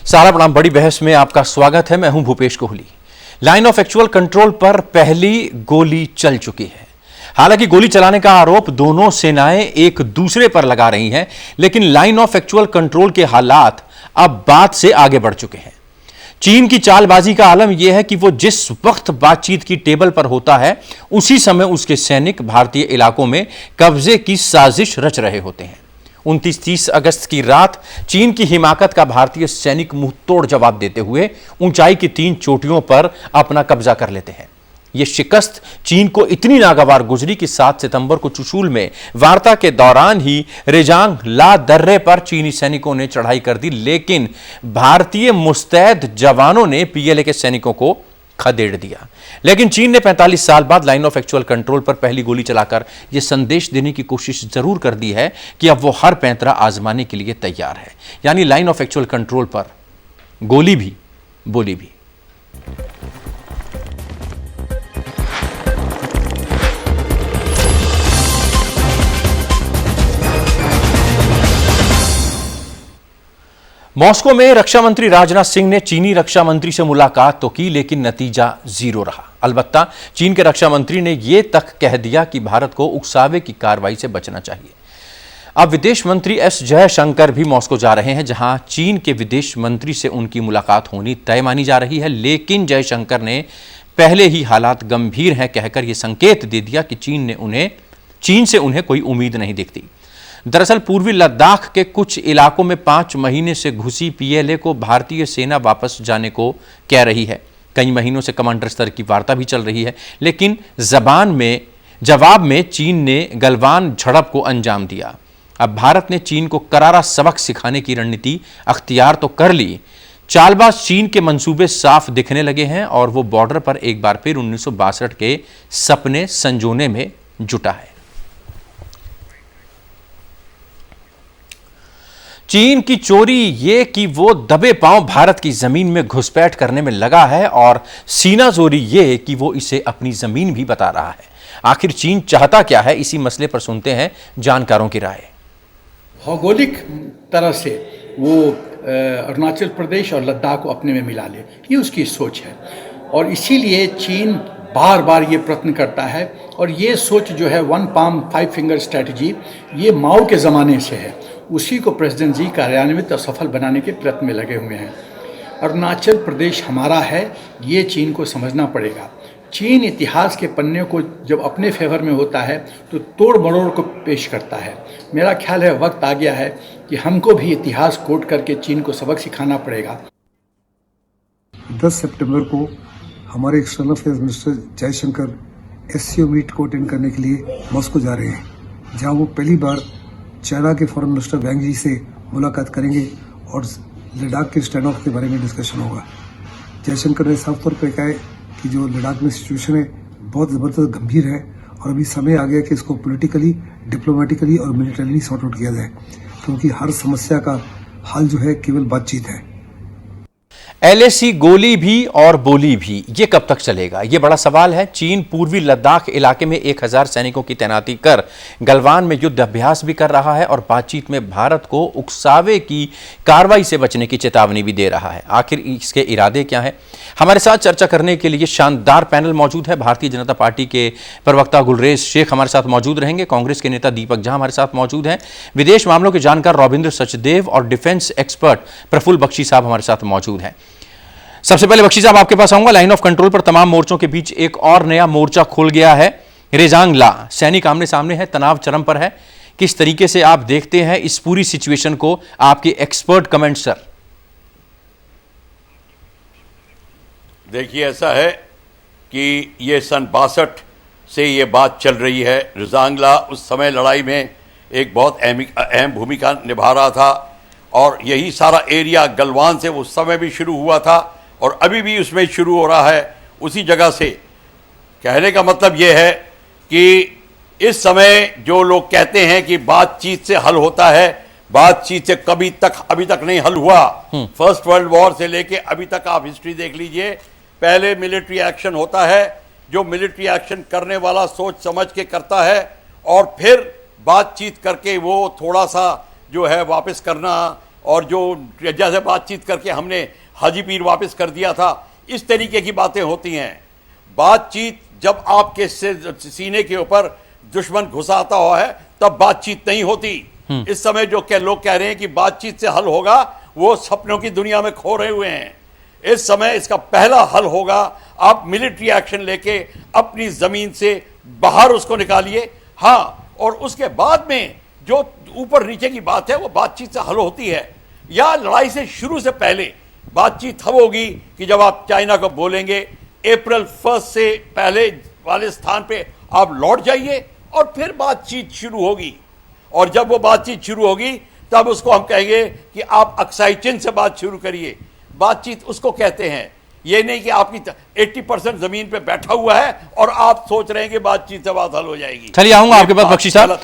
सारा प्रणाम। बड़ी बहस में आपका स्वागत है। मैं हूं Bhupesh Kohli. Line of actual control पर पहली गोली चल चुकी है। हालांकि गोली चलाने का आरोप दोनों सेनाएं एक दूसरे पर लगा रही हैं, लेकिन लाइन ऑफ एक्चुअल कंट्रोल के हालात अब बात से आगे बढ़ चुके हैं। चीन की चालबाजी का आलम यह है कि वो जिस वक्त बातचीत की टेबल पर होता है, उसी समय उसके सैनिक भारतीय इलाकों में कब्जे की साजिश रच रहे होते हैं। 29-30 अगस्त की रात चीन की हिमाकत का भारतीय सैनिक मुंहतोड़ जवाब देते हुए ऊंचाई की 3 चोटियों पर अपना कब्जा कर लेते हैं। यह शिकस्त चीन को इतनी नागवार गुजरी कि 7 सितंबर को चुशूल में वार्ता के दौरान ही रेजांग ला दर्रे पर चीनी सैनिकों ने चढ़ाई कर दी, लेकिन भारतीय मुस्तैद जवानों ने पीएलए के सैनिकों को खदेड़ दिया। लेकिन चीन ने 45 साल बाद लाइन ऑफ एक्चुअल कंट्रोल पर पहली गोली चलाकर यह संदेश देने की कोशिश जरूर कर दी है कि अब वो हर पैंतरा आजमाने के लिए तैयार है। यानी लाइन ऑफ एक्चुअल कंट्रोल पर गोली भी, बोली भी। मॉस्को में रक्षा मंत्री राजनाथ सिंह ने चीनी रक्षा मंत्री से मुलाकात तो की, लेकिन नतीजा जीरो रहा। अलबत्ता चीन के रक्षा मंत्री ने यह तक कह दिया कि भारत को उकसावे की कार्रवाई से बचना चाहिए। अब विदेश मंत्री एस जयशंकर भी मॉस्को जा रहे हैं, जहां चीन के विदेश मंत्री से उनकी मुलाकात होनी तय मानी जा रही है। लेकिन जयशंकर ने पहले ही हालात गंभीर हैं कहकर यह संकेत दे दिया कि चीन से उन्हें कोई उम्मीद नहीं दिखती। दरअसल पूर्वी लद्दाख के कुछ इलाकों में 5 महीने से घुसी पीएलए को भारतीय सेना वापस जाने को कह रही है। कई महीनों से कमांडर स्तर की वार्ता भी चल रही है, लेकिन जवाब में चीन ने गलवान झड़प को अंजाम दिया। अब भारत ने चीन को करारा सबक सिखाने की रणनीति अख्तियार तो कर ली। चालबाज चीन के मंसूबे साफ दिखने लगे हैं और वो बॉर्डर पर एक बार फिर 1962 के सपने संजोने में जुटा है। चीन की चोरी ये कि वो दबे पांव भारत की जमीन में घुसपैठ करने में लगा है, और सीना जोरी ये कि वो इसे अपनी जमीन भी बता रहा है। आखिर चीन चाहता क्या है, इसी मसले पर सुनते हैं जानकारों की राय। भौगोलिक तरह से वो अरुणाचल प्रदेश और लद्दाख को अपने में मिला ले, ये उसकी सोच है। और इसीलिए चीन बार बार ये प्रयत्न करता है। और ये सोच जो है 1 पाम 5 फिंगर स्ट्रैटेजी, ये माओ के ज़माने से है। उसी को प्रेसिडेंट जी कार्यान्वित और सफल बनाने के प्रयत्न में लगे हुए हैं। अरुणाचल प्रदेश हमारा है, ये चीन को समझना पड़ेगा। चीन इतिहास के पन्ने को जब अपने फेवर में होता है तो तोड़ मरोड़ को पेश करता है। मेरा ख्याल है वक्त आ गया है कि हमको भी इतिहास कोट करके चीन को सबक सिखाना पड़ेगा। 10 सितंबर को हमारे external affairs minister Jaishankar SCO meet को अटेंड करने के लिए मॉस्को जा रहे हैं, जहां वो पहली बार चाइना के फॉरेन मिनिस्टर वैंग जी से मुलाकात करेंगे और लद्दाख के स्टैंड ऑफ के बारे में डिस्कशन होगा। जयशंकर ने साफ तौर पर कहा है कि जो लद्दाख में सिचुएशन है बहुत ज़बरदस्त गंभीर है और अभी समय आ गया कि इसको पॉलिटिकली, डिप्लोमेटिकली और मिलिटरीली सॉर्ट आउट किया जाए, क्योंकि हर समस्या का हल जो है केवल बातचीत है। एलएसी गोली भी और बोली भी, ये कब तक चलेगा, ये बड़ा सवाल है। चीन पूर्वी लद्दाख इलाके में 1000 सैनिकों की तैनाती कर गलवान में युद्ध अभ्यास भी कर रहा है और बातचीत में भारत को उकसावे की कार्रवाई से बचने की चेतावनी भी दे रहा है। आखिर इसके इरादे क्या हैं? हमारे साथ चर्चा करने के लिए शानदार पैनल मौजूद है। भारतीय जनता पार्टी के प्रवक्ता गुलरेज शेख हमारे साथ मौजूद रहेंगे, कांग्रेस के नेता दीपक झा हमारे साथ मौजूद हैं, विदेश मामलों के जानकार रविंद्र सचदेव और डिफेंस एक्सपर्ट प्रफुल्ल बख्शी साहब हमारे साथ मौजूद हैं। सबसे पहले बख्शी साहब आपके पास आऊंगा। लाइन ऑफ कंट्रोल पर तमाम मोर्चों के बीच एक और नया मोर्चा खुल गया है। रेजांग ला सैनिक आमने सामने है, तनाव चरम पर है। किस तरीके से आप देखते हैं इस पूरी सिचुएशन को? आपके एक्सपर्ट कमेंट सर। देखिए, ऐसा है कि ये सन 62 से ये बात चल रही है। रेजांग ला उस समय लड़ाई में एक बहुत अहम भूमिका निभा रहा था और यही सारा एरिया गलवान से उस समय भी शुरू हुआ था और अभी भी उसमें शुरू हो रहा है उसी जगह से। कहने का मतलब ये है कि इस समय जो लोग कहते हैं कि बातचीत से हल होता है, बातचीत से अभी तक नहीं हल हुआ। फर्स्ट वर्ल्ड वॉर से लेके अभी तक आप हिस्ट्री देख लीजिए, पहले मिलिट्री एक्शन होता है, जो मिलिट्री एक्शन करने वाला सोच समझ के करता है और फिर बातचीत करके वो थोड़ा सा जो है वापस करना और जो जैसे बातचीत करके हमने हाजी पीर वापस कर दिया था, इस तरीके की बातें होती हैं। बातचीत जब आपके सीने के ऊपर दुश्मन घुसाता हुआ है तब बातचीत नहीं होती। इस समय जो लोग कह रहे हैं कि बातचीत से हल होगा, वो सपनों की दुनिया में खो रहे हुए हैं। इस समय इसका पहला हल होगा, आप मिलिट्री एक्शन लेके अपनी जमीन से बाहर उसको निकालिए। हाँ, और उसके बाद में जो ऊपर नीचे की बात है वो बातचीत से हल होती है, या लड़ाई से शुरू से पहले बातचीत तब होगी कि जब आप चाइना को बोलेंगे अप्रैल 1 से पहले वाले स्थान पे आप लौट जाइए, और फिर बातचीत शुरू होगी। और जब वो बातचीत शुरू होगी तब उसको हम कहेंगे कि आप अक्साई चिन से बात शुरू करिए। बातचीत उसको कहते हैं, ये नहीं कि आपकी 80% जमीन पे बैठा हुआ है और आप सोच रहे हैं कि बातचीत से बात हल हो जाएगी। चलिए आऊंगा आपके पास बख्शी साहब।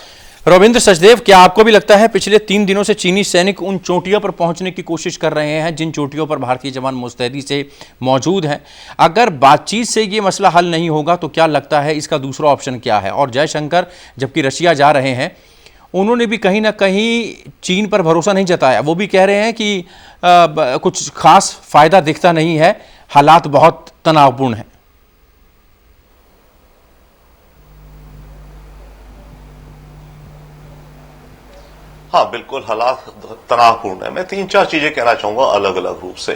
रविंद्र सचदेव, क्या आपको भी लगता है पिछले 3 दिनों से चीनी सैनिक उन चोटियों पर पहुंचने की कोशिश कर रहे हैं जिन चोटियों पर भारतीय जवान मुस्तैदी से मौजूद हैं? अगर बातचीत से ये मसला हल नहीं होगा तो क्या लगता है इसका दूसरा ऑप्शन क्या है? और जयशंकर जबकि रशिया जा रहे हैं, उन्होंने भी कहीं ना कहीं चीन पर भरोसा नहीं जताया। वो भी कह रहे हैं कि कुछ खास फायदा दिखता नहीं है, हालात बहुत तनावपूर्ण हैं। हाँ, बिल्कुल हालात तनावपूर्ण है। मैं 3-4 चीजें कहना चाहूंगा अलग अलग रूप से।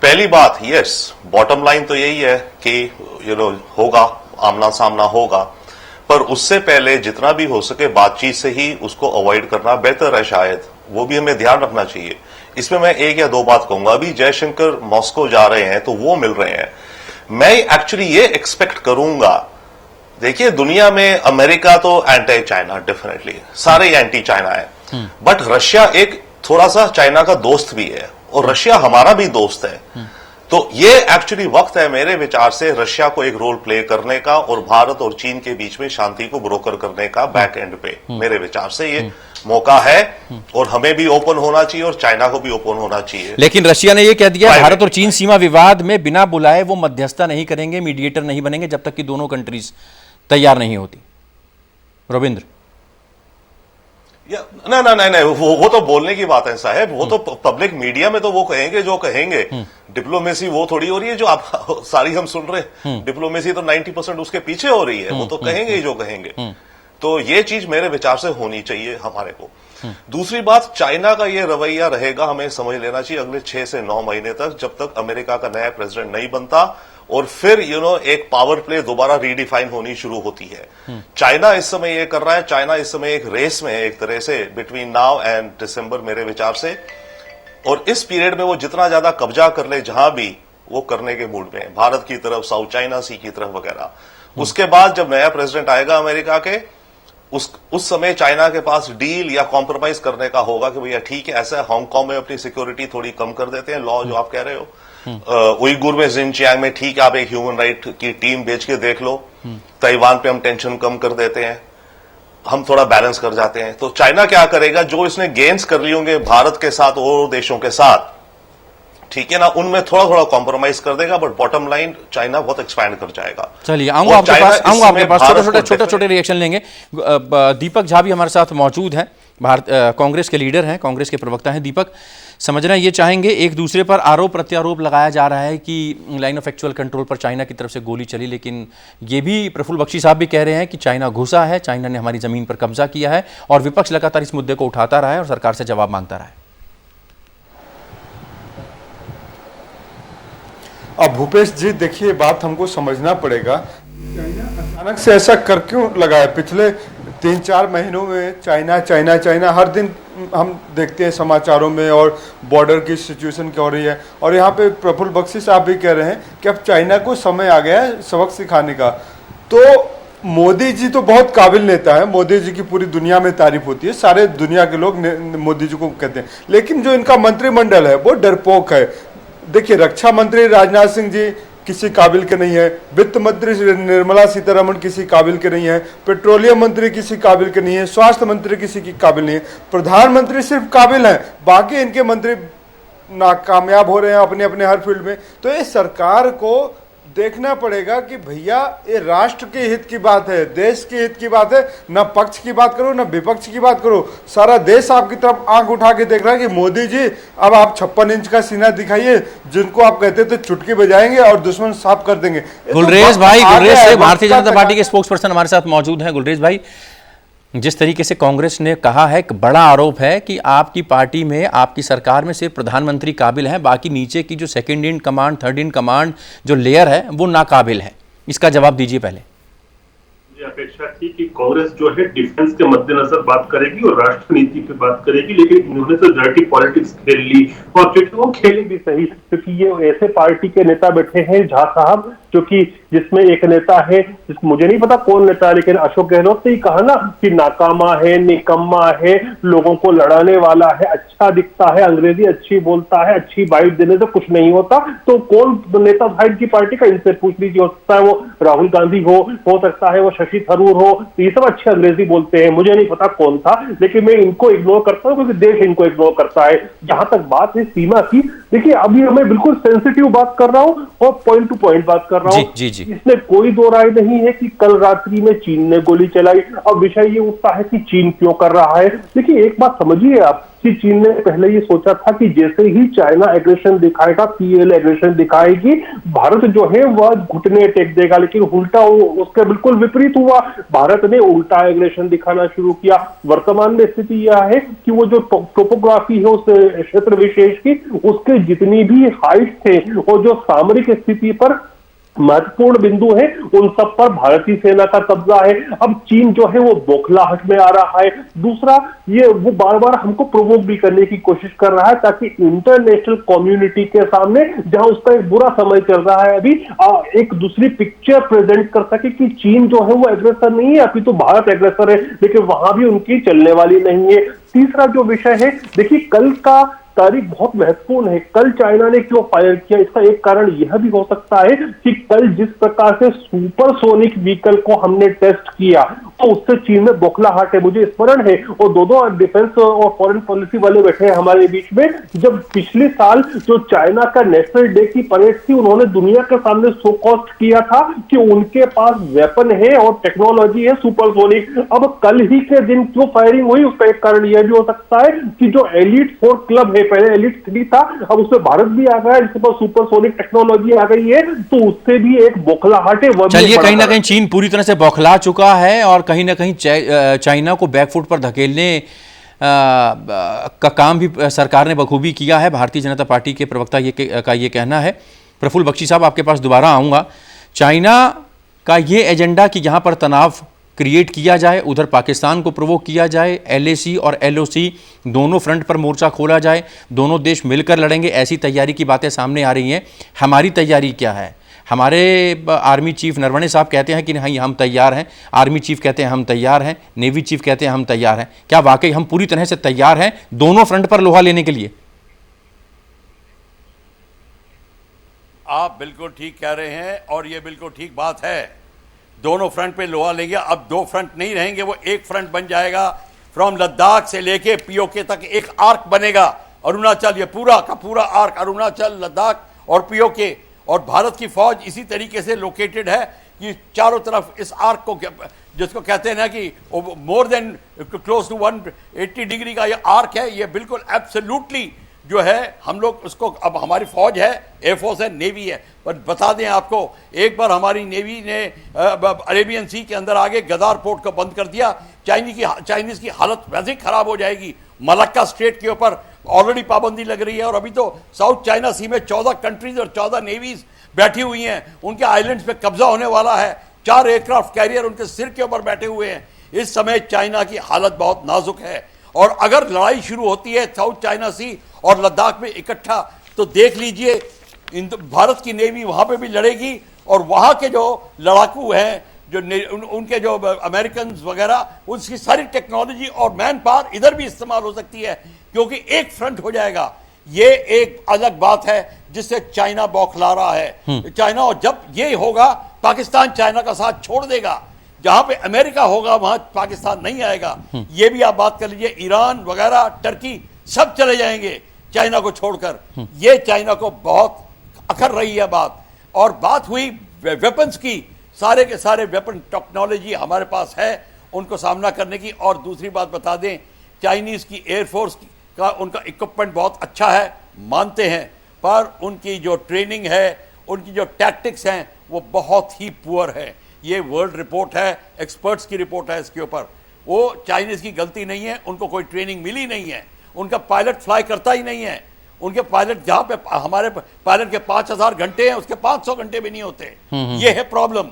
पहली बात, यस, बॉटम लाइन तो यही है कि होगा, आमना सामना होगा, पर उससे पहले जितना भी हो सके बातचीत से ही उसको अवॉइड करना बेहतर है। शायद वो भी हमें ध्यान रखना चाहिए। इसमें मैं 1 या 2 बात कहूंगा। अभी जयशंकर मॉस्को जा रहे हैं तो वो मिल रहे हैं। मैं एक्चुअली ये एक्सपेक्ट करूंगा, देखिए दुनिया में अमेरिका तो एंटी चाइना, डेफिनेटली सारे एंटी चाइना है, बट रशिया एक थोड़ा सा चाइना का दोस्त भी है, और रशिया हमारा भी दोस्त है। तो ये एक्चुअली वक्त है मेरे विचार से रशिया को एक रोल प्ले करने का, और भारत और चीन के बीच में शांति को ब्रोकर करने का बैक एंड पे। मेरे विचार से ये मौका है, और हमें भी ओपन होना चाहिए और चाइना को भी ओपन होना चाहिए। लेकिन रशिया ने यह कह दिया भारत और चीन सीमा विवाद में बिना बुलाए वो मध्यस्थता नहीं करेंगे, मीडिएटर नहीं बनेंगे जब तक कि दोनों कंट्रीज तैयार नहीं होती। रविंद्र, नहीं, वो तो बोलने की बात है साहब, वो तो पब्लिक मीडिया में तो वो कहेंगे जो कहेंगे। डिप्लोमेसी वो थोड़ी हो रही है जो आप सारी हम सुन रहे हैं। डिप्लोमेसी तो 90% उसके पीछे हो रही है, वो तो कहेंगे ही जो कहेंगे। तो ये चीज मेरे विचार से होनी चाहिए हमारे को। दूसरी बात, चाइना का ये रवैया रहेगा, हमें समझ लेना चाहिए अगले 6 से 9 महीने तक, जब तक अमेरिका का नया प्रेसिडेंट नहीं बनता, और फिर एक पावर प्ले दोबारा रीडिफाइन होनी शुरू होती है। चाइना इस समय ये कर रहा है, चाइना इस समय एक रेस में है एक तरह से, बिटवीन नाउ एंड दिसंबर मेरे विचार से। और इस पीरियड में वो जितना ज्यादा कब्जा कर ले जहां भी, वो करने के मूड में है, भारत की तरफ, साउथ चाइना सी की तरफ वगैरह। उसके बाद जब नया प्रेसिडेंट आएगा अमेरिका के, उस समय चाइना के पास डील या कॉम्प्रोमाइज करने का होगा कि भैया ठीक है, ऐसा है, हांगकांग में अपनी सिक्योरिटी थोड़ी कम कर देते हैं, लॉ जो आप कह रहे हो, उइगुर में, जिनचियांग में ठीक है, आप एक ह्यूमन राइट की टीम भेज के देख लो, ताइवान पे हम टेंशन कम कर देते हैं, हम थोड़ा बैलेंस कर जाते हैं। तो चाइना क्या करेगा, जो इसने गेन्स कर लिए होंगे भारत के साथ और देशों के साथ, ठीक है ना, उनमें थोड़ा थोड़ा कॉम्प्रोमाइज कर देगा, बट बॉटम लाइन चाइना बहुत एक्सपैंड कर जाएगा। चलिए आऊंगा आपके पास छोटे रिएक्शन लेंगे। दीपक झा भी हमारे साथ मौजूद हैं, कांग्रेस के लीडर हैं, कांग्रेस के प्रवक्ता हैं। दीपक, समझना ये चाहेंगे, एक दूसरे पर आरोप प्रत्यारोप लगाया जा रहा है कि लाइन ऑफ एक्चुअल कंट्रोल पर चाइना की तरफ से गोली चली, लेकिन ये भी प्रफुल्ल बख्शी साहब भी कह रहे हैं कि चाइना घुसा है, चाइना ने हमारी जमीन पर कब्जा किया है, और विपक्ष लगातार इस मुद्दे को उठाता रहा है और सरकार से जवाब मांगता रहा है। अब भूपेश जी देखिए, बात हमको समझना पड़ेगा, चाइना अचानक से ऐसा कर क्यों लगा है? पिछले 3-4 महीनों में चाइना चाइना चाइना हर दिन हम देखते हैं समाचारों में, और बॉर्डर की सिचुएशन क्या हो रही है। और यहाँ पे प्रफुल्ल बख्शी साहब भी कह रहे हैं कि अब चाइना को समय आ गया है सबक सिखाने का। तो मोदी जी तो बहुत काबिल नेता है, मोदी जी की पूरी दुनिया में तारीफ होती है, सारे दुनिया के लोग मोदी जी को कहते हैं, लेकिन जो इनका मंत्रिमंडल है वो डरपोक है। देखिए, रक्षा मंत्री राजनाथ सिंह जी किसी काबिल के नहीं है, वित्त मंत्री निर्मला सीतारमण किसी काबिल के नहीं है, पेट्रोलियम मंत्री किसी काबिल के नहीं है, स्वास्थ्य मंत्री किसी की काबिल नहीं है, प्रधानमंत्री सिर्फ काबिल हैं, बाकी इनके मंत्री नाकामयाब हो रहे हैं अपने अपने हर फील्ड में। तो ये सरकार को देखना पड़ेगा कि भैया ये राष्ट्र के हित की बात है, देश के हित की बात है, ना पक्ष की बात करो ना विपक्ष की बात करो। सारा देश आपकी तरफ आंख उठा के देख रहा है कि मोदी जी अब आप 56 इंच का सीना दिखाइए, जिनको आप कहते थे चुटकी बजाएंगे और दुश्मन साफ कर देंगे। गुलरेज भाई, गुलरेज से भारतीय जनता पार्टी के स्पोक्स पर्सन हमारे साथ मौजूद हैं। गुलरेज भाई, जिस तरीके से कांग्रेस ने कहा है, एक बड़ा आरोप है कि आपकी पार्टी में, आपकी सरकार में सिर्फ प्रधानमंत्री काबिल हैं, बाकी नीचे की जो second in command, third in command जो लेयर है वो नाकाबिल है। इसका जवाब दीजिए पहले। अपेक्षा थी कि कांग्रेस जो है डिफेंस के मद्देनजर बात करेगी और राष्ट्र नीति पे बात करेगी, लेकिन इन्होंने तो डर्टी पॉलिटिक्स खेल ली और क्योंकि वो खेले भी सही, क्योंकि ये ऐसे पार्टी के नेता बैठे हैं झा साहब, जो कि जिसमें एक नेता है, मुझे नहीं पता कौन नेता है, लेकिन अशोक गहलोत ने ही कहा ना कि नाकामा है, निकम्मा है, लोगों को लड़ाने वाला है, अच्छा दिखता है, अंग्रेजी अच्छी बोलता है, अच्छी बाइट देने से कुछ नहीं होता। तो कौन नेता था इनकी पार्टी का, इनसे पूछ लीजिए। हो सकता है वो राहुल गांधी हो सकता है वो शशि थरूर हो, ये सब अच्छे अंग्रेजी बोलते हैं, मुझे नहीं पता कौन था, लेकिन मैं इनको इग्नोर करता हूँ क्योंकि देश इनको इग्नोर करता है। जहां तक बात है सीमा की, देखिए अभी हमें बिल्कुल सेंसिटिव बात कर रहा हूँ और पॉइंट टू पॉइंट बात कर रहा हूँ। इसमें कोई दो राय नहीं है कि कल रात्रि में चीन ने गोली चलाई। अब विषय ये उठता है कि चीन क्यों कर रहा है। देखिए एक बात समझिए आप कि चीन ने पहले ये सोचा था कि जैसे ही चाइना एग्रेशन दिखाएगा, पीएल एग्रेशन दिखाएगी, भारत जो है वह घुटने टेक देगा, लेकिन उल्टा उसके बिल्कुल विपरीत हुआ। भारत ने उल्टा एग्रेशन दिखाना शुरू किया। वर्तमान में स्थिति यह है कि वो जो टोपोग्राफी है उस क्षेत्र विशेष की, उसके जितनी भी हाइट थे और जो सामरिक स्थिति पर महत्वपूर्ण बिंदु है, उन सब पर भारतीय सेना का कब्जा है। अब चीन जो है वो बौखलाहट में आ रहा है। दूसरा, ये वो बार बार हमको प्रोवोक भी करने की कोशिश कर रहा है ताकि इंटरनेशनल कम्युनिटी के सामने, जहां उसका एक बुरा समय चल रहा है अभी, एक दूसरी पिक्चर प्रेजेंट कर सके कि चीन जो है वो एग्रेसर नहीं है, अभी तो भारत एग्रेसर है, लेकिन वहां भी उनकी चलने वाली नहीं है। तीसरा जो विषय है, देखिए कल का तारीख बहुत महत्वपूर्ण है। कल चाइना ने क्यों फायर किया, इसका एक कारण यह भी हो सकता है कि कल जिस प्रकार से सुपरसोनिक व्हीकल को हमने टेस्ट किया तो उससे चीन में बौखलाहट है। मुझे स्मरण है, और दोनों डिफेंस और फॉरेन पॉलिसी वाले बैठे हैं हमारे बीच में, जब पिछले साल जो चाइना का नेशनल डे की परेड थी, उन्होंने दुनिया के सामने शो कॉस्ट किया था कि उनके पास वेपन है और टेक्नोलॉजी है सुपरसोनिक। अब कल ही के दिन क्यों फायरिंग हुई, उसका एक कारण यह भी हो सकता है कि जो एलिट 4 क्लब है, पहले एलिट 3 था, अब उसमें भारत भी आ गया, जिसके पास सुपरसोनिक टेक्नोलॉजी आ गई है, तो उससे भी एक बौखलाहट है। चलिए, कहीं ना कहीं चीन पूरी तरह से बौखला चुका है और कहीं ना कहीं चाइना को बैकफुट पर धकेलने का काम भी सरकार ने बखूबी किया है। भारतीय जनता पार्टी के प्रवक्ता का ये कहना है। प्रफुल्ल बख्शी साहब, आपके पास दोबारा आऊँगा। चाइना का ये एजेंडा कि यहाँ पर तनाव क्रिएट किया जाए, उधर पाकिस्तान को प्रोवोक किया जाए, LAC और LOC दोनों फ्रंट पर मोर्चा खोला जाए, दोनों देश मिलकर लड़ेंगे, ऐसी तैयारी की बातें सामने आ रही हैं। हमारी तैयारी क्या है? हमारे आर्मी चीफ नरवणे साहब कहते हैं कि नहीं हम तैयार हैं, आर्मी चीफ कहते हैं हम तैयार हैं, नेवी चीफ कहते हैं हम तैयार हैं। क्या वाकई हम पूरी तरह से तैयार हैं दोनों फ्रंट पर लोहा लेने के लिए? आप बिल्कुल ठीक कह रहे हैं और ये बिल्कुल ठीक बात है। दोनों फ्रंट पे लोहा लेंगे। अब 2 फ्रंट नहीं रहेंगे, वो एक फ्रंट बन जाएगा। फ्रॉम लद्दाख से लेके POK तक एक आर्क बनेगा। अरुणाचल, ये पूरा का पूरा आर्क, अरुणाचल, लद्दाख और POK। और भारत की फौज इसी तरीके से लोकेटेड है कि चारों तरफ इस आर्क को, जिसको कहते हैं ना कि more than close to 180 degree का ये आर्क है, ये बिल्कुल एब्सोल्युटली जो है हम लोग उसको, अब हमारी फौज है, एयरफोर्स है, नेवी है। पर बता दें आपको, एक बार हमारी नेवी ने अरेबियन सी के अंदर आगे गदार पोर्ट को बंद कर दिया। चाइनीज की हालत वैसे ही खराब हो जाएगी। मलक्का स्ट्रेट के ऊपर ऑलरेडी पाबंदी लग रही है और अभी तो साउथ चाइना सी में 14 कंट्रीज और 14 नेवीज बैठी हुई हैं। उनके आइलैंड्स पे कब्जा होने वाला है। 4 एयरक्राफ्ट कैरियर उनके सिर के ऊपर बैठे हुए हैं। इस समय चाइना की हालत बहुत नाजुक है और अगर लड़ाई शुरू होती है साउथ चाइना सी और लद्दाख में इकट्ठा, तो देख लीजिए भारत की नेवी वहां पे भी लड़ेगी और वहां के जो लड़ाकू हैं, जो उनके जो अमेरिकन वगैरह, उसकी सारी टेक्नोलॉजी और मैन पावर इधर भी इस्तेमाल हो सकती है, क्योंकि एक फ्रंट हो जाएगा। ये एक अलग बात है जिससे चाइना बौखला रहा है। चाइना, और जब ये होगा पाकिस्तान चाइना का साथ छोड़ देगा। जहां पे अमेरिका होगा वहां पाकिस्तान नहीं आएगा। ये भी आप बात कर लीजिए, ईरान वगैरह, टर्की सब चले जाएंगे चाइना को छोड़कर। ये चाइना को बहुत अखर रही है बात। और बात हुई वेपन्स की, सारे के सारे वेपन टेक्नोलॉजी हमारे पास है उनको सामना करने की। और दूसरी बात बता दें, चाइनीज की एयरफोर्स का उनका इक्विपमेंट बहुत अच्छा है, मानते हैं, पर उनकी जो ट्रेनिंग है, उनकी जो टैक्टिक्स हैं, वो बहुत ही पुअर है। ये वर्ल्ड रिपोर्ट है, एक्सपर्ट्स की रिपोर्ट है इसके ऊपर। वो चाइनीज की गलती नहीं है, उनको कोई ट्रेनिंग मिली नहीं है, उनका पायलट फ्लाई करता ही नहीं है। उनके पायलट, जहां पे हमारे पायलट के 5000 घंटे हैं, उसके 500 घंटे भी नहीं होते। ये है प्रॉब्लम।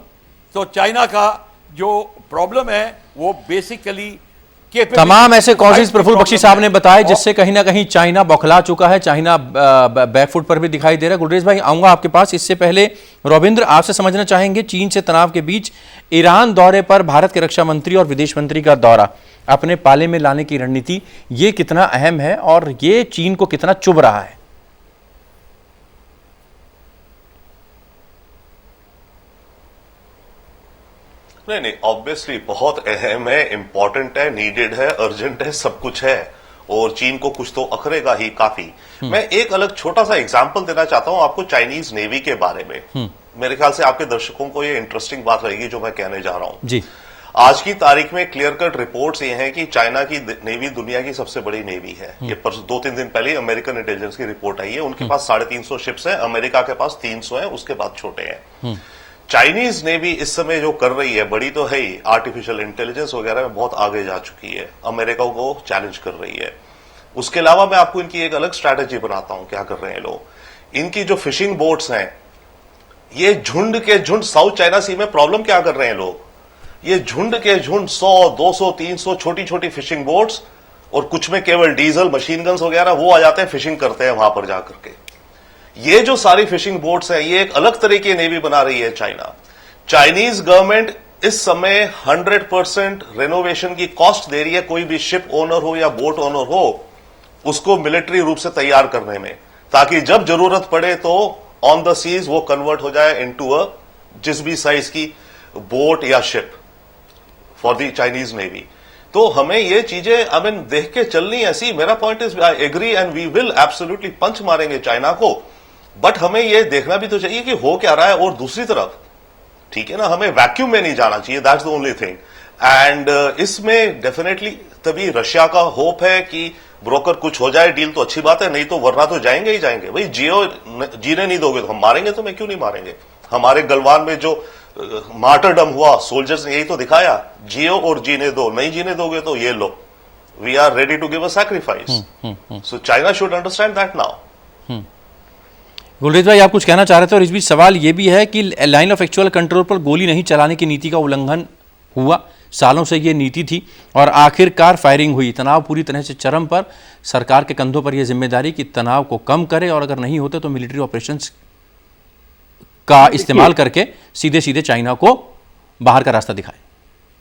तो चाइना का जो प्रॉब्लम है वो बेसिकली तमाम ऐसे कॉजेज प्रफुल्ल बख्शी साहब ने बताए जिससे कहीं ना कहीं चाइना बौखला चुका है, चाइना बैकफुट पर भी दिखाई दे रहा है। गुलरेज भाई, आऊंगा आपके पास। इससे पहले रविंद्र, आपसे समझना चाहेंगे, चीन से तनाव के बीच ईरान दौरे पर भारत के रक्षा मंत्री और विदेश मंत्री का दौरा अपने पाले में लाने की रणनीति, ये कितना अहम है और ये चीन को कितना चुभ रहा है? नहीं, ऑब्वियसली बहुत अहम है, इंपॉर्टेंट है, नीडेड है, अर्जेंट है, सब कुछ है, और चीन को कुछ तो अखरेगा ही काफी। मैं एक अलग छोटा सा एग्जांपल देना चाहता हूं आपको चाइनीज नेवी के बारे में। मेरे ख्याल से आपके दर्शकों को ये इंटरेस्टिंग बात रहेगी जो मैं कहने जा रहा हूं जी। आज की तारीख में क्लियर कट रिपोर्ट्स ये हैं कि चाइना की नेवी दुनिया की सबसे बड़ी नेवी है। ये 2-3 दिन पहले अमेरिकन इंटेलिजेंस की रिपोर्ट आई है। उनके पास 350 शिप्स हैं, अमेरिका के पास 300 हैं, उसके बाद छोटे हैं। चाइनीज नेवी इस समय जो कर रही है, बड़ी तो है ही, आर्टिफिशियल इंटेलिजेंस वगैरह में बहुत आगे जा चुकी है, अमेरिका को चैलेंज कर रही है। उसके अलावा मैं आपको इनकी एक अलग स्ट्रैटेजी बनाता हूं, क्या कर रहे हैं लोग। इनकी जो फिशिंग बोट्स हैं, ये झुंड के झुंड, साउथ चाइना सी में प्रॉब्लम क्या कर रहे हैं लोग, ये झुंड के झुंड 100, 200, 300 छोटी छोटी फिशिंग बोट्स, और कुछ में केवल डीजल, मशीन गन्स वगैरह, वो आ जाते हैं, फिशिंग करते हैं वहां पर जाकर के। ये जो सारी फिशिंग बोट्स हैं, ये एक अलग तरह की नेवी बना रही है चाइना। चाइनीज गवर्नमेंट इस समय 100% रेनोवेशन की कॉस्ट दे रही है, कोई भी शिप ओनर हो या बोट ओनर हो, उसको मिलिट्री रूप से तैयार करने में, ताकि जब जरूरत पड़े तो ऑन द सीज वो कन्वर्ट हो जाए इनटू अ जिस भी साइज की बोट या ship for the Chinese navy. तो हमें ये चीजें आई मीन देख के चलनी ऐसी। मेरा point is, I agree and we will absolutely punch मारेंगे चाइना को, बट हमें ये देखना भी तो चाहिए कि हो क्या रहा है। और दूसरी तरफ, ठीक है ना, हमें वैक्यूम में नहीं जाना चाहिए, that's the only thing. And इसमें डेफिनेटली तभी रशिया का होप है कि ब्रोकर कुछ हो जाए, डील तो अच्छी बात है, नहीं तो वरना तो जाएंगे ही जाएंगे। भाई जीने नहीं दोगे तो हम मारेंगे, तो मैं क्यों नहीं मारेंगे। हमारे गलवान में जो मार्टरडम हुआ, सोल्जर्स ने यही तो दिखाया, जियो और जीने दो, नहीं जीने दोगे तो ये लो, we are ready to give a sacrifice. So China should understand that now. Gulrez भाई, आप कुछ कहना चाह रहे थे, और इस बीच सवाल यह भी है कि लाइन ऑफ एक्चुअल कंट्रोल पर गोली नहीं चलाने की नीति का उल्लंघन हुआ, सालों से ये नीति थी और आखिरकार फायरिंग हुई। तनाव पूरी तरह से चरम पर, सरकार के कंधों पर यह जिम्मेदारी कि तनाव को कम करे, और अगर नहीं होते तो मिलिट्री ऑपरेशंस का इस्तेमाल करके सीधे सीधे चाइना को बाहर का रास्ता दिखाए।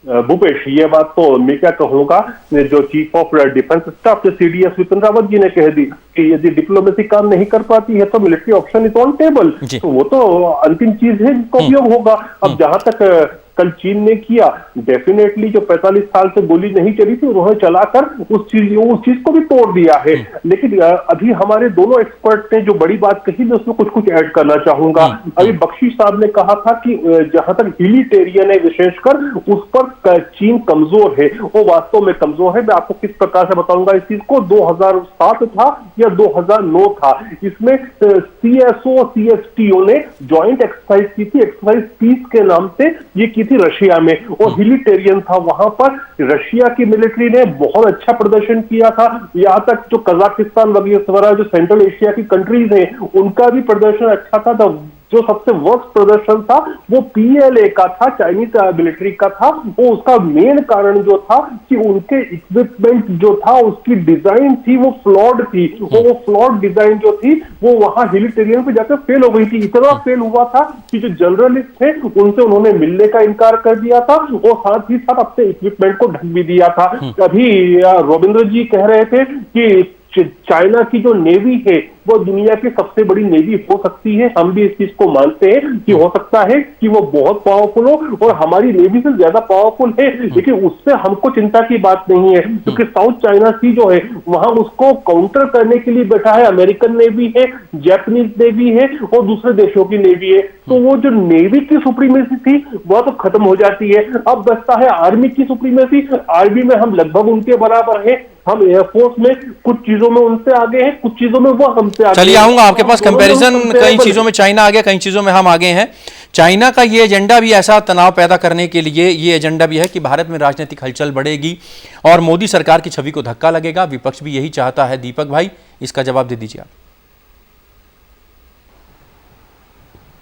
भूपेश, ये बात तो मैं क्या कहूंगा, जो chief of defence staff CDS Vipin Rawat ji ने कह दी कि यदि डिप्लोमेसी काम नहीं कर पाती है तो military option is on table. तो वो तो अंतिम चीज है जिसका उपयोग होगा। अब जहां तक कल चीन ने किया, डेफिनेटली जो 45 साल से गोली नहीं चली थी उन्होंने चलाकर उस चीज को भी तोड़ दिया है। लेकिन अभी हमारे दोनों एक्सपर्ट ने जो बड़ी बात कही, मैं उसमें कुछ ऐड करना चाहूंगा। अभी बख्शी साहब ने कहा था कि जहां तक हिलिटेरियन है विशेषकर, उस पर चीन कमजोर है। वो वास्तव में कमजोर है। मैं आपको किस प्रकार से बताऊंगा इस चीज को। 2007 था या 2009 था, इसमें CSO CSTO ने ज्वाइंट एक्सरसाइज की थी, एक्सरसाइज पीस के नाम से ये की थी रशिया में, और हिलिटेरियन था। वहां पर रशिया की मिलिट्री ने बहुत अच्छा प्रदर्शन किया था। यहां तक जो कजाकिस्तान वगैरह जो सेंट्रल एशिया की कंट्रीज हैं, उनका भी प्रदर्शन अच्छा था। जो सबसे वर्स्ट प्रदर्शन था वो PLA का था, चाइनीज मिलिट्री का था। वो उसका मेन कारण जो था कि उनके इक्विपमेंट जो था, उसकी डिजाइन थी वो फ्लॉड थी। वो फ्लॉड डिजाइन जो थी वो वहां हिलिटेरियन पे जाकर फेल हो गई थी। इतना फेल हुआ था कि जो जर्नलिस्ट थे उनसे उन्होंने मिलने का इनकार कर दिया था, और साथ ही साथ अपने इक्विपमेंट को ढक भी दिया था। अभी रविंद्र जी कह रहे थे कि चाइना की जो नेवी है वो दुनिया की सबसे बड़ी नेवी हो सकती है। हम भी इस चीज को मानते हैं कि हो सकता है कि वो बहुत पावरफुल हो और हमारी नेवी से ज्यादा पावरफुल है, लेकिन उससे हमको चिंता की बात नहीं है, क्योंकि साउथ चाइना सी जो है वहां उसको काउंटर करने के लिए बैठा है अमेरिकन नेवी है, जापानीज नेवी है और दूसरे देशों की नेवी है। तो वो जो नेवी की सुप्रीमेसी थी वह तो खत्म हो जाती है। अब बचता है आर्मी की सुप्रीमेसी। आर्मी में हम लगभग उनके बराबर हैं, हम एयरफोर्स में कुछ चीजों में उनसे आगे हैं, कुछ चीजों में वो हमसे आगे। चलिए आऊंगा आपके पास। कंपैरिजन, कई चीजों में चाइना आगे, कई चीजों में हम आगे हैं। चाइना का ये एजेंडा भी ऐसा तनाव पैदा करने के लिए ये एजेंडा भी है कि भारत में राजनीतिक हलचल बढ़ेगी और मोदी सरकार की छवि को धक्का लगेगा। विपक्ष भी यही चाहता है। दीपक भाई, इसका जवाब दे दीजिए आप।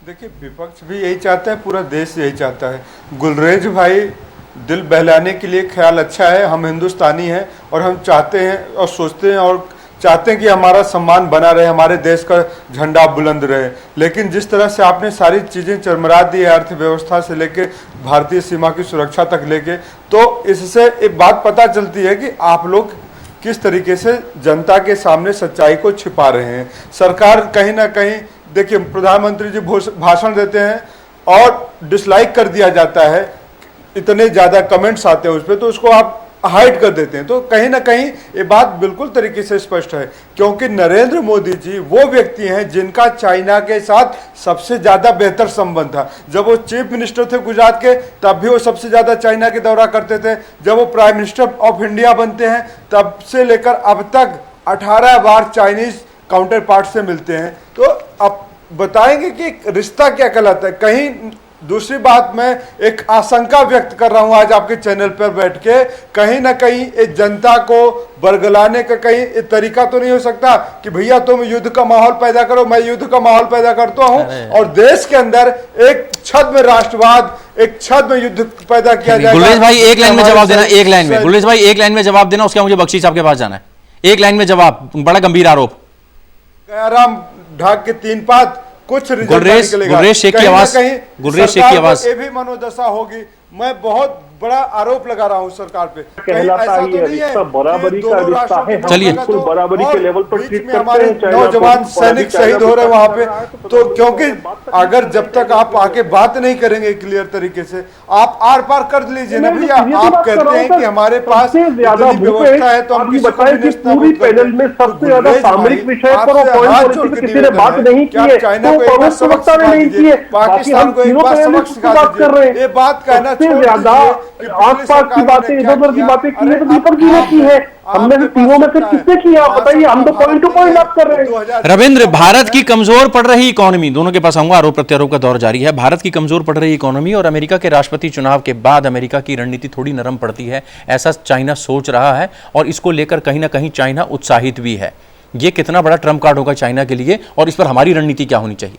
देखिए, विपक्ष भी यही चाहता है, पूरा देश यही चाहता है। गुलरेज भाई, दिल बहलाने के लिए ख्याल अच्छा है, हम हिंदुस्तानी हैं और हम चाहते हैं और सोचते हैं और चाहते हैं कि हमारा सम्मान बना रहे, हमारे देश का झंडा बुलंद रहे। लेकिन जिस तरह से आपने सारी चीज़ें चरमरा दी है, अर्थव्यवस्था से लेके भारतीय सीमा की सुरक्षा तक लेके, तो इससे एक बात पता चलती है कि आप लोग किस तरीके से जनता के सामने सच्चाई को छिपा रहे हैं। सरकार कहीं ना कहीं, देखिए, प्रधानमंत्री जी भाषण देते हैं और डिसलाइक कर दिया जाता है, इतने ज़्यादा कमेंट्स आते हैं उस पर, तो उसको आप हाइड कर देते हैं। तो कहीं ना कहीं ये बात बिल्कुल तरीके से स्पष्ट है, क्योंकि नरेंद्र मोदी जी वो व्यक्ति हैं जिनका चाइना के साथ सबसे ज़्यादा बेहतर संबंध था। जब वो चीफ मिनिस्टर थे गुजरात के, तब भी वो सबसे ज़्यादा चाइना के दौरा करते थे। जब वो प्राइम मिनिस्टर ऑफ इंडिया बनते हैं, तब से लेकर अब तक 18 बार चाइनीज काउंटर पार्ट से मिलते हैं। तो अब बताएंगे कि रिश्ता क्या कहलाता है। कहीं दूसरी बात, मैं एक आशंका व्यक्त कर रहा हूं आज आपके चैनल पर बैठ के, कहीं ना कहीं एक जनता को बरगलाने का कहीं एक तरीका तो नहीं हो सकता कि भैया तुम युद्ध का माहौल पैदा करो, मैं युद्ध का माहौल पैदा करता हूं और देश के अंदर एक छद में राष्ट्रवाद, एक छद में युद्ध पैदा किया जाएगा। गुलेश भाई, एक लाइन में जवाब देना, एक लाइन में। गुलेश भाई, एक लाइन में जवाब देना, उसके बाद मुझे बख्शीश आपके पास जाना है। एक लाइन में जवाब, बड़ा गंभीर आरोप। गयाराम ढाक के 3 पात कुछ गुलरेश शेख की आवाज, गुलरेश शेख की आवाज। ये भी मनोदशा होगी। मैं बहुत बड़ा आरोप लगा रहा हूं सरकार पे। कहलाता ही है रिश्ता बराबरी का रिश्ता है। चलिए, बराबरी के लेवल पर बीच में हमारे नौजवान सैनिक शहीद हो रहे हैं वहां पे। तो क्योंकि अगर जब तक आप आके बात नहीं करेंगे क्लियर तरीके से, आप आर पार कर लीजिए ना भैया। आप कहते हैं कि हमारे पास ज्यादा व्यवस्था है, तो हम बताएं कि पूरी पैनल में सबसे ज्यादा सामरिक विषय पर किसी ने बात नहीं की है, तो प्रवक्ता ने नहीं की है। पाकिस्तान को एक बात सबक सिखा दीजिए। ये बात कहना ज्यादा आसपास की बातें, इधर उधर की बातें की है तो दीपक जी ने की है। हमने से तीनों में से किसने किया बताइए? हम तो पॉइंट टू पॉइंट बात कर रहे हैं। रविंद्र, भारत की कमजोर पड़ रही इकोनॉमी, दोनों के पास आऊंगा, आरोप प्रत्यारोप का दौर जारी है। भारत की कमजोर पड़ रही इकोनॉमी और अमेरिका के राष्ट्रपति चुनाव के बाद अमेरिका की रणनीति थोड़ी नरम पड़ती है, ऐसा चाइना सोच रहा है और इसको लेकर कहीं ना कहीं चाइना उत्साहित भी है। यह कितना बड़ा ट्रम्प कार्ड होगा चाइना के लिए और इस पर हमारी रणनीति क्या होनी चाहिए?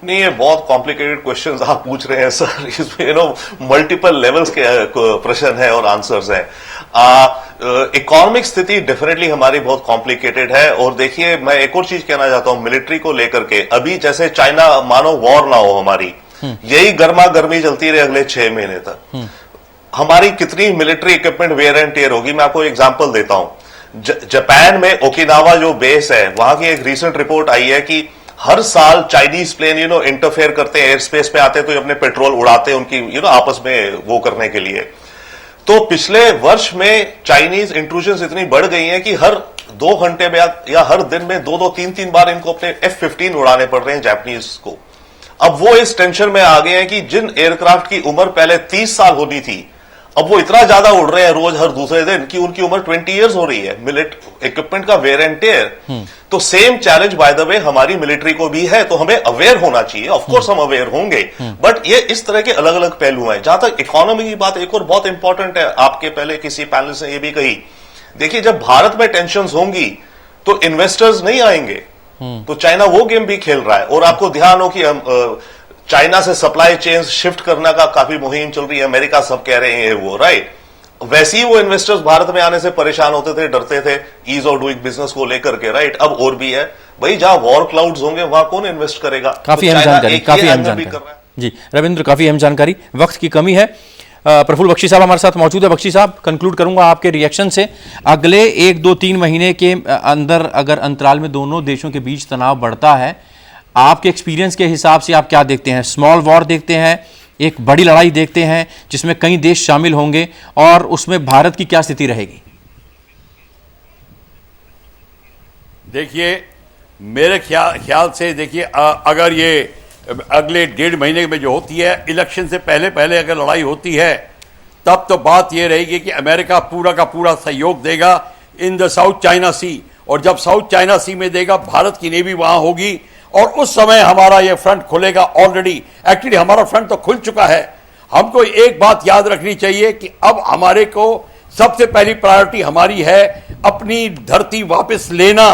नहीं, ये बहुत कॉम्प्लिकेटेड क्वेश्चंस आप पूछ रहे हैं सर। इसमें मल्टीपल लेवल्स के प्रश्न है और आंसर्स हैं। इकोनॉमिक स्थिति डेफिनेटली हमारी बहुत कॉम्प्लिकेटेड है। और देखिए, मैं एक और चीज कहना चाहता हूं मिलिट्री को लेकर के। अभी जैसे चाइना, मानो वॉर ना हो हमारी, यही गर्मा गर्मी चलती रहे अगले 6 महीने तक, हमारी कितनी military equipment wear and tear होगी। मैं आपको एग्जाम्पल देता हूं। जापान में ओकिनावा जो बेस है, वहां की एक रिसेंट रिपोर्ट आई है कि हर साल चाइनीज प्लेन इंटरफेयर करते हैं, एयर स्पेस पे आते हैं तो अपने पेट्रोल उड़ाते हैं उनकी आपस में वो करने के लिए। तो पिछले वर्ष में चाइनीज इंट्रूजन इतनी बढ़ गई हैं कि हर 2 घंटे में या हर दिन में 2-2, 3-3 बार इनको अपने F-15 उड़ाने पड़ रहे हैं जापानीज को। अब वो इस टेंशन में आ गए हैं कि जिन एयरक्राफ्ट की उम्र पहले 30 साल होनी थी, अब वो इतना ज्यादा उड़ रहे हैं रोज हर दूसरे दिन कि उनकी उम्र 20 इयर्स हो रही है। इक्विपमेंट का वेयर एंड टेयर। तो same challenge by the way हमारी मिलिट्री को भी है, तो हमें अवेयर होना चाहिए। ऑफ कोर्स हम अवेयर होंगे, बट ये इस तरह के अलग अलग पहलू हैं। जहां तक इकोनॉमी की बात, एक और बहुत इंपॉर्टेंट है, आपके पहले किसी पैनलिस्ट ने ये भी कही। देखिए, जब भारत में टेंशन होंगी तो इन्वेस्टर्स नहीं आएंगे, तो चाइना वो गेम भी खेल रहा है। और आपको ध्यान हो कि हम चाइना से सप्लाई चेन शिफ्ट करने का काफी मुहिम चल रही है, अमेरिका सब कह रहे हैं वो, राइट। वैसे ही वो इन्वेस्टर्स भारत में आने से परेशान होते थे, डरते थे ईज ऑफ डूइंग बिजनेस को लेकर के, राइट। अब और भी है भाई, जहां वॉर क्लाउड्स होंगे वहां कौन इन्वेस्ट करेगा? काफी अहम जानकारी, काफी अहम जानकारी जी रविंद्र, काफी अहम जानकारी। वक्त की कमी है, प्रफुल्ल बख्शी साहब हमारे साथ मौजूद है। बख्शी साहब, कंक्लूड करूंगा आपके रिएक्शन से, अगले 1-2-3 महीने के अंदर अगर अंतराल में दोनों देशों के बीच तनाव बढ़ता है, आपके एक्सपीरियंस के हिसाब से आप क्या देखते हैं? स्मॉल वॉर देखते हैं, एक बड़ी लड़ाई देखते हैं जिसमें कई देश शामिल होंगे, और उसमें भारत की क्या स्थिति रहेगी? देखिए, मेरे ख्याल से देखिए, अगर ये अगले 1.5 महीने में जो होती है, इलेक्शन से पहले पहले अगर लड़ाई होती है, तब तो बात ये रहेगी कि अमेरिका पूरा का पूरा सहयोग देगा इन द साउथ चाइना सी, और जब साउथ चाइना सी में देगा, भारत की नेवी वहां होगी, और उस समय हमारा ये फ्रंट खुलेगा। ऑलरेडी एक्चुअली हमारा फ्रंट तो खुल चुका है। हमको एक बात याद रखनी चाहिए कि अब हमारे को सबसे पहली प्रायोरिटी हमारी है अपनी धरती वापस लेना।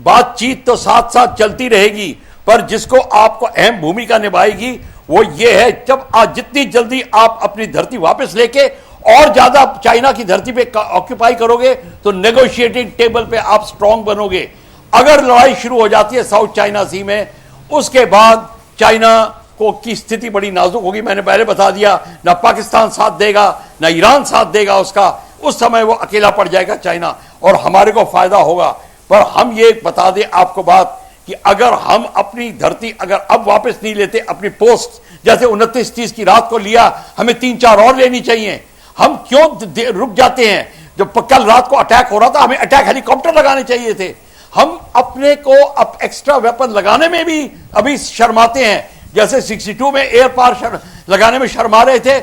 बातचीत तो साथ साथ चलती रहेगी, पर जिसको आपको अहम भूमिका निभाएगी वो ये है, जब आज जितनी जल्दी आप अपनी धरती वापस लेके और ज्यादा चाइना की धरती पे ऑक्यूपाई करोगे, तो नेगोशिएटिंग टेबल पे आप स्ट्रांग बनोगे। अगर लड़ाई शुरू हो जाती है साउथ चाइना सी में, उसके बाद चाइना को की स्थिति बड़ी नाजुक होगी। मैंने पहले बता दिया, ना पाकिस्तान साथ देगा, ना ईरान साथ देगा उसका। उस समय वो अकेला पड़ जाएगा चाइना, और हमारे को फायदा होगा। पर हम ये बता दें आपको बात कि अगर हम अपनी धरती अगर अब वापस नहीं लेते, अपनी पोस्ट जैसे 29-30 की रात को लिया, हमें 3-4 और लेनी चाहिए। हम क्यों रुक जाते हैं? जब कल रात को अटैक हो रहा था, हमें अटैक हेलीकॉप्टर लगाने चाहिए थे। हम अपने को अब एक्स्ट्रा वेपन लगाने में भी अभी शर्माते हैं। जैसे 62 में एयर पार लगाने में शर्मा रहे थे,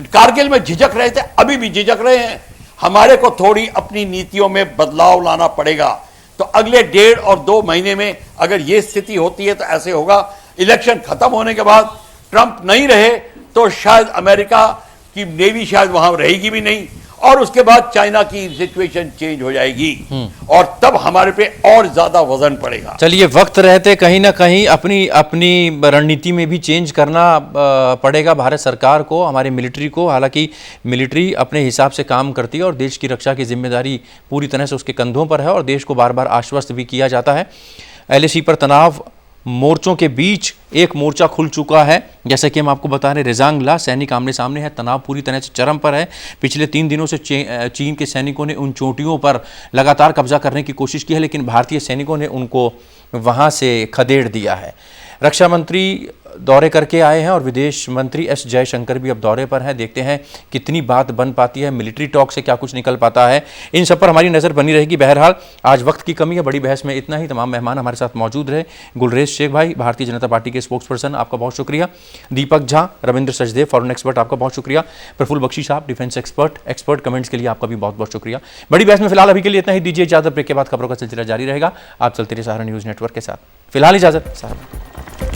कारगिल में झिझक रहे थे, अभी भी झिझक रहे हैं। हमारे को थोड़ी अपनी नीतियों में बदलाव लाना पड़ेगा। तो अगले 1.5 और 2 महीने में अगर ये स्थिति होती है तो ऐसे होगा। इलेक्शन खत्म होने के बाद ट्रंप नहीं रहे तो शायद अमेरिका की नेवी शायद वहां रहेगी भी नहीं, और उसके बाद चाइना की सिचुएशन चेंज हो जाएगी, और तब हमारे पे और ज्यादा वजन पड़ेगा। चलिए, वक्त रहते कहीं ना कहीं अपनी रणनीति में भी चेंज करना पड़ेगा भारत सरकार को, हमारे मिलिट्री को। हालांकि मिलिट्री अपने हिसाब से काम करती है और देश की रक्षा की जिम्मेदारी पूरी तरह से उसके कंधों पर है, और देश को बार बार आश्वस्त भी किया जाता है। LAC पर तनाव मोर्चों के बीच एक मोर्चा खुल चुका है, जैसा कि हम आपको बता रहे, रेजांगला सैनिक आमने सामने है। तनाव पूरी तरह से चरम पर है। पिछले 3 दिनों से चीन के सैनिकों ने उन चोटियों पर लगातार कब्जा करने की कोशिश की है, लेकिन भारतीय सैनिकों ने उनको वहां से खदेड़ दिया है। रक्षा मंत्री दौरे करके आए हैं और विदेश मंत्री S जयशंकर भी अब दौरे पर हैं। देखते हैं कितनी बात बन पाती है, मिलिट्री टॉक से क्या कुछ निकल पाता है। इन सब पर हमारी नज़र बनी रहेगी। बहरहाल आज वक्त की कमी है, बड़ी बहस में इतना ही। तमाम मेहमान हमारे साथ मौजूद रहे। गुलरेज शेख भाई, भारतीय जनता पार्टी के स्पोक्स पर्सन, आपका बहुत शुक्रिया। दीपक झा, रविंद्र सचदेव, फॉरेन एक्सपर्ट, आपका बहुत शुक्रिया। प्रफुल्ल बख्शी साहब, डिफेंस एक्सपर्ट कमेंट्स के लिए आपका भी बहुत बहुत शुक्रिया। बड़ी बहस में फिलहाल अभी के लिए इतना ही। दीजिए इजाजत, ब्रेक के बाद खबरों का सिलसिला जारी रहेगा। आप चलते रहिए सहारा न्यूज़ नेटवर्क के साथ। फिलहाल इजाजत साहब।